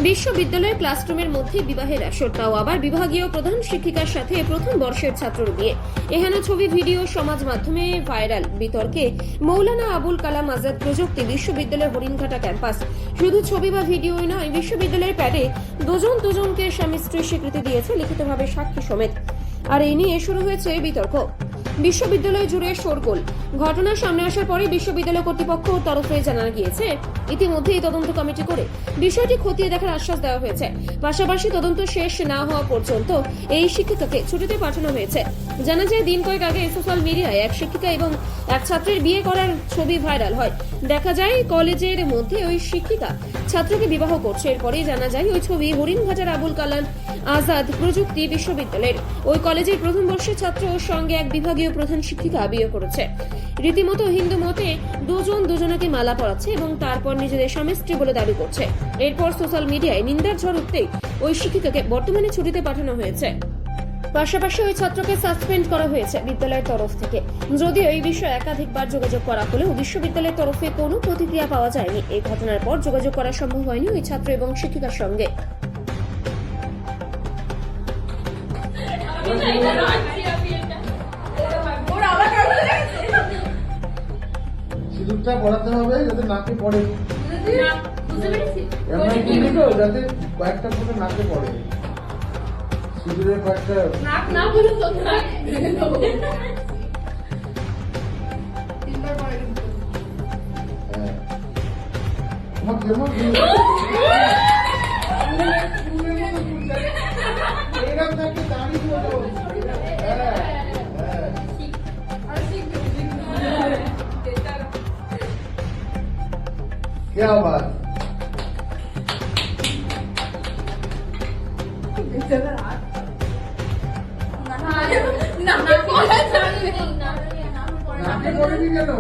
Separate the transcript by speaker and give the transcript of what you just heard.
Speaker 1: বিশ্ববিদ্যালয়ের ক্লাসরুমের মধ্যে বিবাহের আসর, তাও আবার বিভাগীয় প্রধান শিক্ষিকার সাথে প্রথম বর্ষের ছাত্রর বিয়ে। এহেন ছবি ভিডিও সমাজ মাধ্যমে ভাইরাল। বিতর্কে মৌলানা আবুল কালাম আজাদ প্রযুক্তি বিশ্ববিদ্যালয়ের হরিণঘাটা ক্যাম্পাস। শুধু ছবি বা ভিডিওই নয়, বিশ্ববিদ্যালয়ের প্যাডে দুজনকে স্বামী স্ত্রীর স্বীকৃতি দিয়েছে লিখিতভাবে সাক্ষী সমেত। আর এই নিয়ে শুরু হয়েছে বিতর্ক। বিশ্ববিদ্যালয় জুড়ে শোরগোল। ঘটনার সামনে আসার পরে বিশ্ববিদ্যালয় কর্তৃপক্ষ তরফে জানানো গিয়েছে ইতিমধ্যেই তদন্ত কমিটি করে বিষয়টি খতিয়ে দেখার আশ্বাস দেওয়া হয়েছে। পাশাপাশি তদন্ত শেষ না হওয়া পর্যন্ত এই শিক্ষিকাকে ছুটিতে পাঠানো হয়েছে। জানা যায়, দিন কয়েক আগে সোশ্যাল মিডিয়ায় এক শিক্ষিকা এবং এক ছাত্রের বিয়ে করার ছবি ভাইরাল হয়। দেখা যায় কলেজের মধ্যে ওই শিক্ষিকা ছাত্রকে বিবাহ করছে। এরপরেই জানা যায় ওই ছবি হরিণঘাটার আবুল কালাম আজাদ প্রযুক্তি বিশ্ববিদ্যালয়ের ওই কলেজের প্রথম বর্ষের ছাত্রর সঙ্গে এক বিভাগীয় প্রধান শিক্ষিকা বিয়ে করেছে। রীতিমতো হিন্দু মতে দুজনকে মালা পরাচ্ছে এবং তারপর নিজেদের স্বামী স্ত্রী বলে দাবি করছে। এরপর সোশ্যাল মিডিয়ায় নিন্দার ঝড় উঠতেই ওই শিক্ষিকাকে বর্তমানে ছুটিতে পাঠানো হয়েছে। পাশাপাশি ওই ছাত্রকে সাসপেন্ড করা হয়েছে বিদ্যালয়ের তরফ থেকে। যদিও এই বিষয়ে একাধিকবার যোগাযোগ করা হলেও বিশ্ববিদ্যালয়ের তরফে কোনো প্রতিক্রিয়া পাওয়া যায়নি। এই ঘটনার পর যোগাযোগ করা সম্ভব হয়নি ওই ছাত্র এবং শিক্ষিকার সঙ্গে।
Speaker 2: সিঁদুরটা পড়াতে হবে যাতে নাকে পড়ে, যাতে কয়েকটা ফোঁটা নাকে পড়ে। সিঁদুরের কয়েকটা क्या बात নাকে পড়েনি কেন?